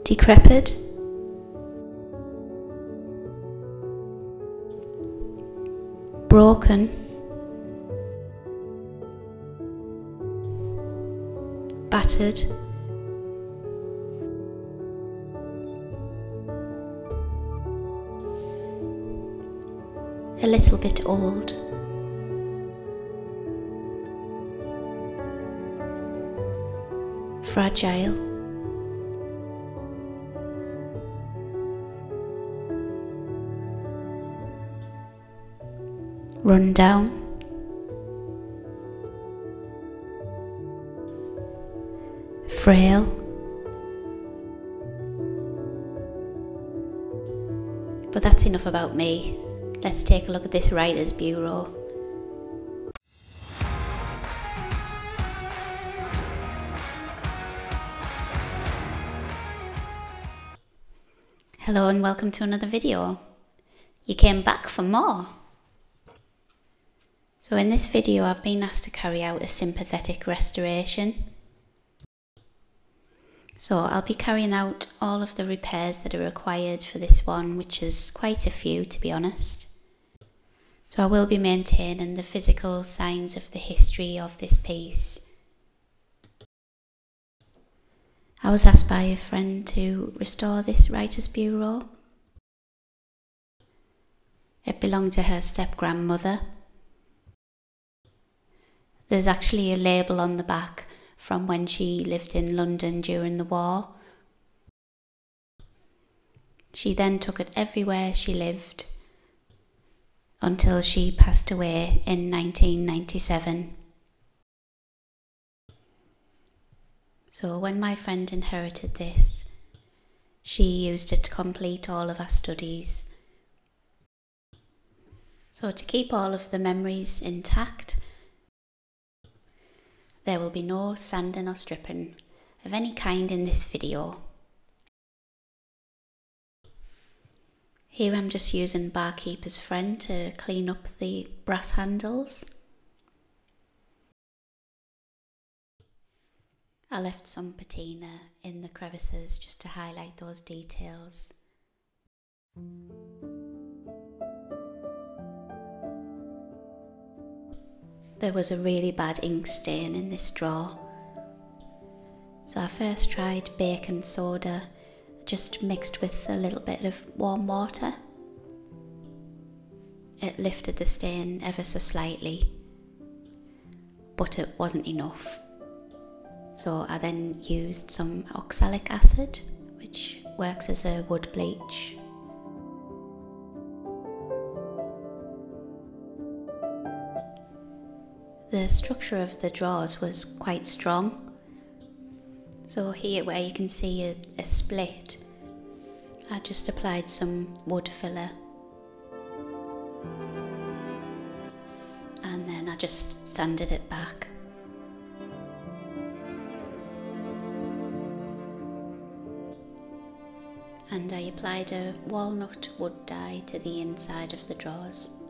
decrepit, broken, battered, a little bit old, fragile, run down, frail, but that's enough about me. Let's take a look at this writer's bureau. Hello and welcome to another video. You came back for more. So in this video I've been asked to carry out a sympathetic restoration. So I'll be carrying out all of the repairs that are required for this one, which is quite a few to be honest. So I will be maintaining the physical signs of the history of this piece. I was asked by a friend to restore this writer's bureau. It belonged to her step-grandmother. There's actually a label on the back from when she lived in London during the war. She then took it everywhere she lived until she passed away in 1997. So when my friend inherited this, she used it to complete all of our studies. So to keep all of the memories intact, there will be no sanding or stripping of any kind in this video. Here I'm just using Barkeeper's Friend to clean up the brass handles. I left some patina in the crevices just to highlight those details. There was a really bad ink stain in this drawer. So I first tried baking soda, just mixed with a little bit of warm water. It lifted the stain ever so slightly, but it wasn't enough. So I then used some oxalic acid, which works as a wood bleach. The structure of the drawers was quite strong. So here where you can see a split, I just applied some wood filler. And then I just sanded it back. And I applied a walnut wood dye to the inside of the drawers.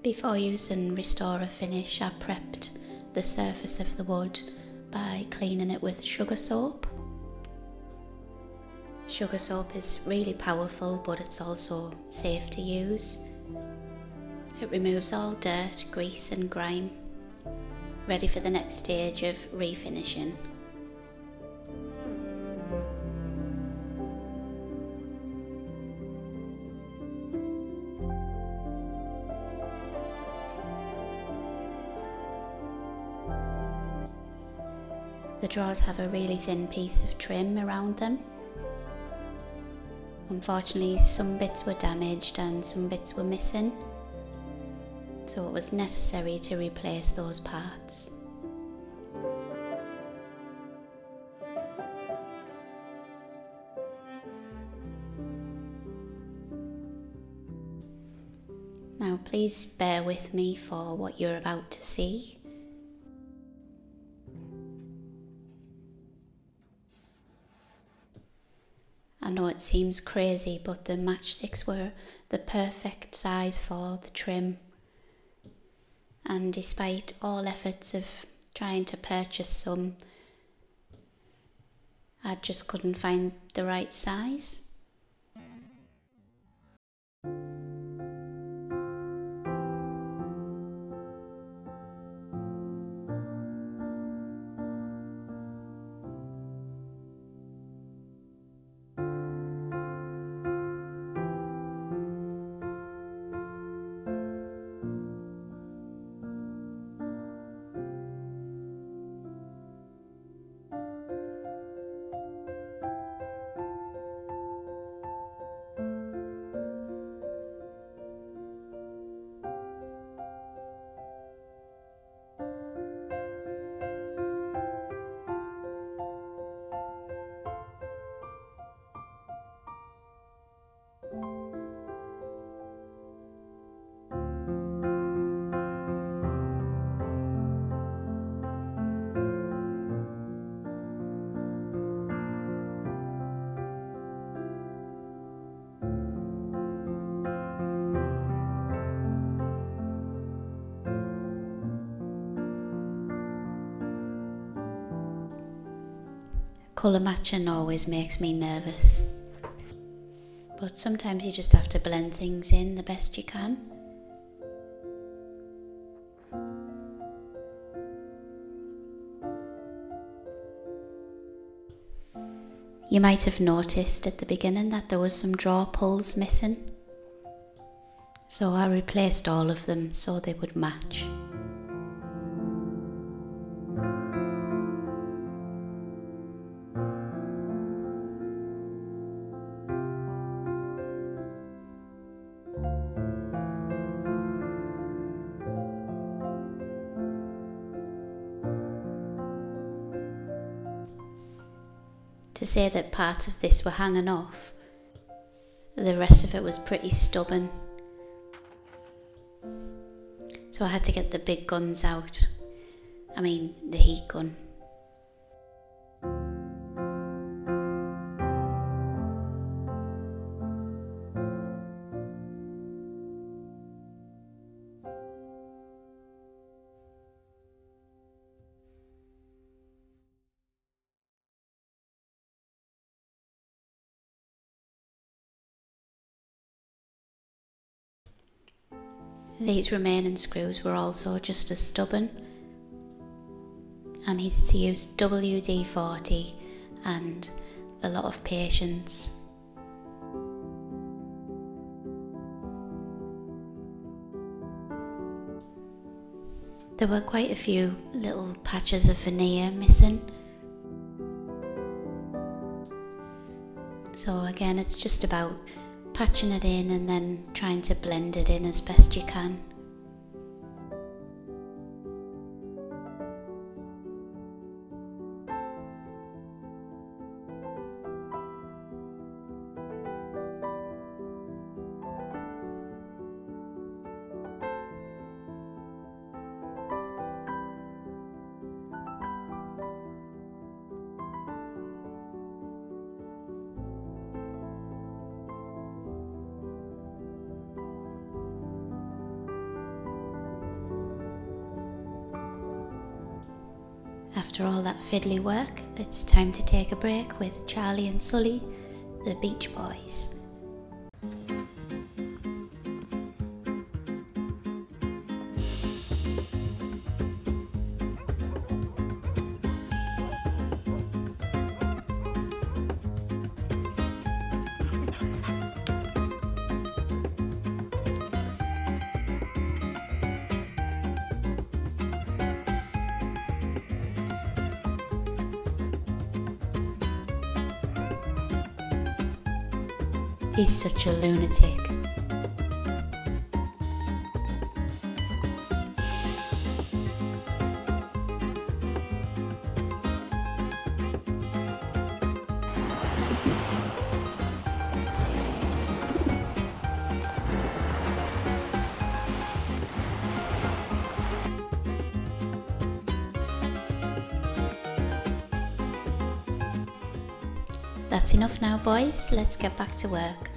Before using Restorer Finish, I prepped the surface of the wood by cleaning it with sugar soap. Sugar soap is really powerful, but it's also safe to use. It removes all dirt, grease and grime, ready for the next stage of refinishing. The drawers have a really thin piece of trim around them. Unfortunately, some bits were damaged and some bits were missing, so it was necessary to replace those parts. Now please bear with me for what you're about to see. I know it seems crazy, but the matchsticks were the perfect size for the trim. And despite all efforts of trying to purchase some, I just couldn't find the right size. Colour matching always makes me nervous, but sometimes you just have to blend things in the best you can. You might have noticed at the beginning that there was some draw pulls missing, so I replaced all of them so they would match. To say that part of this were hanging off, the rest of it was pretty stubborn. So I had to get the big guns out. I mean, the heat gun. These remaining screws were also just as stubborn. I needed to use WD-40 and a lot of patience. There were quite a few little patches of veneer missing. So again, it's just about patching it in and then trying to blend it in as best you can. After all that fiddly work, it's time to take a break with Charlie and Sully, the Beach Boys. He's such a lunatic. That's enough now, boys. Let's get back to work.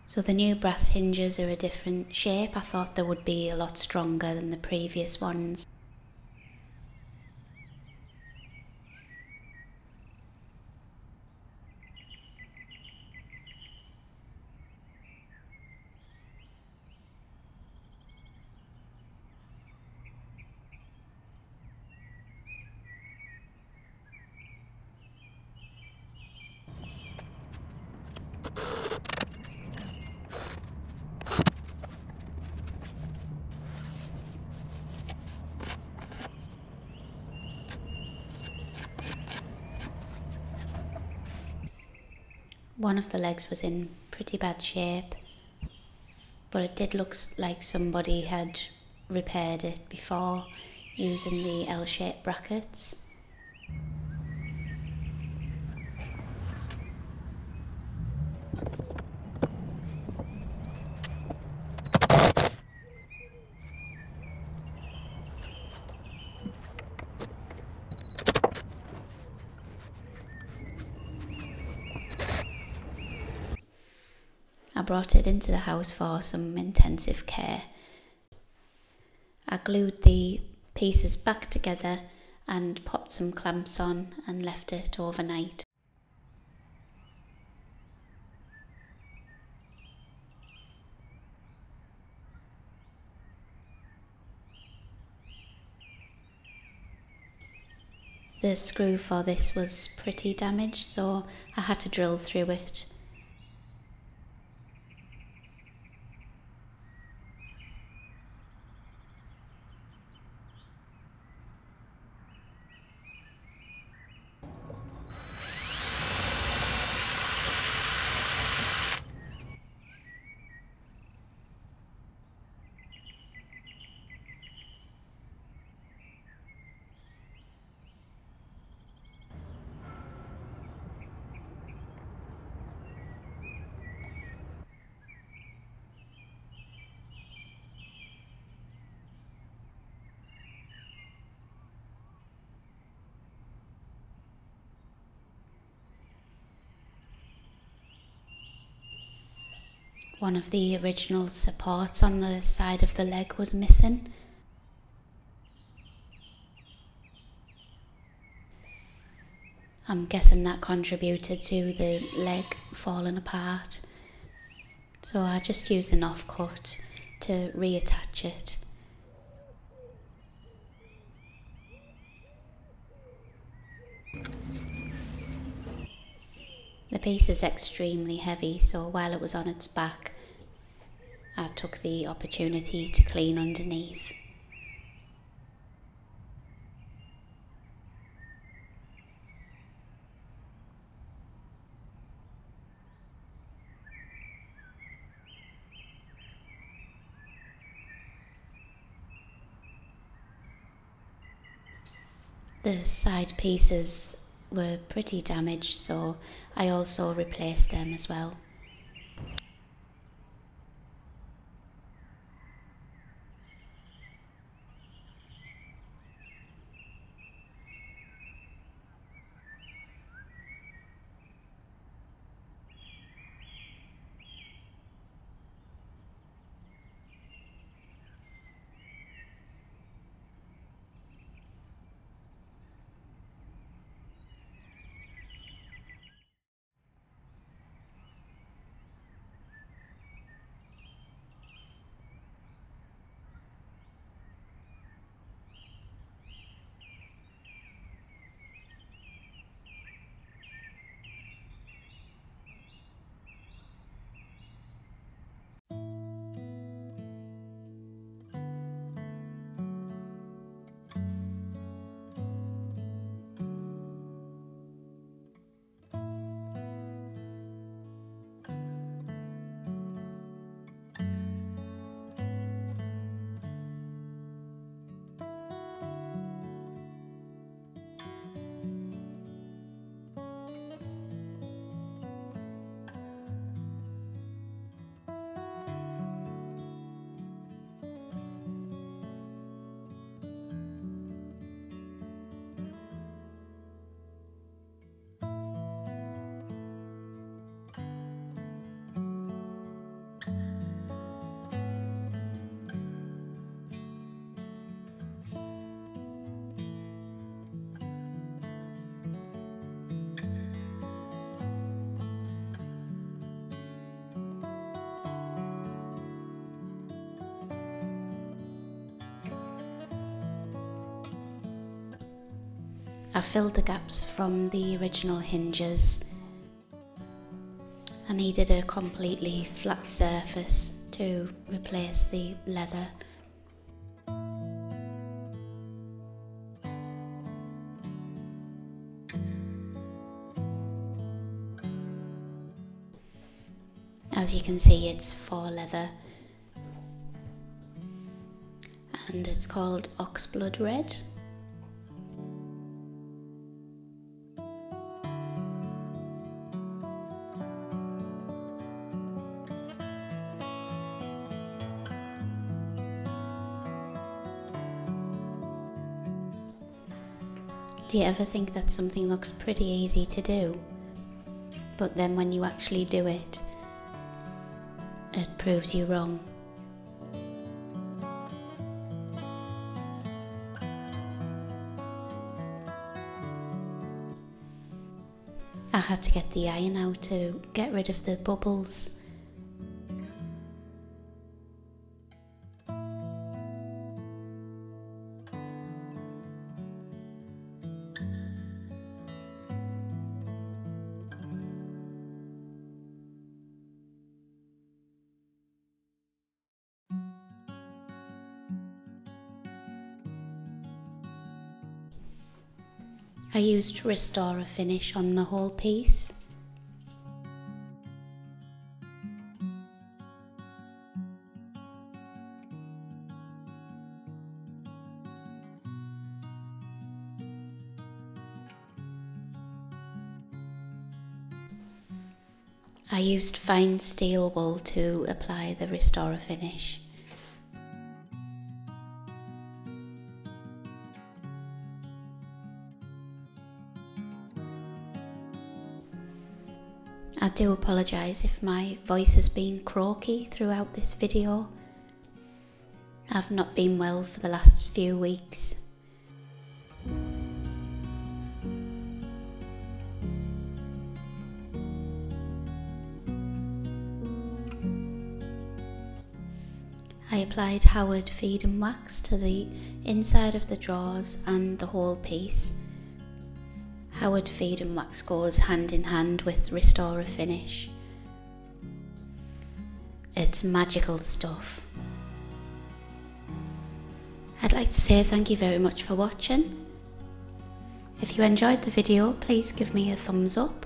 So the new brass hinges are a different shape. I thought they would be a lot stronger than the previous ones. One of the legs was in pretty bad shape, but it did look like somebody had repaired it before using the L-shaped brackets. I brought it into the house for some intensive care. I glued the pieces back together and popped some clamps on and left it overnight. The screw for this was pretty damaged, so I had to drill through it. One of the original supports on the side of the leg was missing. I'm guessing that contributed to the leg falling apart. So I just used an offcut to reattach it. The piece is extremely heavy, so while it was on its back, I took the opportunity to clean underneath. The side pieces were pretty damaged, so I also replaced them as well. I filled the gaps from the original hinges. I needed a completely flat surface to replace the leather. As you can see, it's faux leather and it's called oxblood red. Do you ever think that something looks pretty easy to do, but then when you actually do it, it proves you wrong? I had to get the iron out to get rid of the bubbles. I used Restore Finish on the whole piece. I used fine steel wool to apply the Restore Finish. I do apologise if my voice has been croaky throughout this video. I've not been well for the last few weeks. I applied Howard Feed and Wax to the inside of the drawers and the whole piece. Howard Feed and Wax goes hand in hand with Restore Finish. It's magical stuff. I'd like to say thank you very much for watching. If you enjoyed the video, please give me a thumbs up.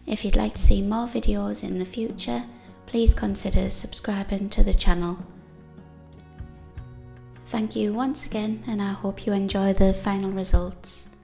If you'd like to see more videos in the future, please consider subscribing to the channel. Thank you once again, and I hope you enjoy the final results.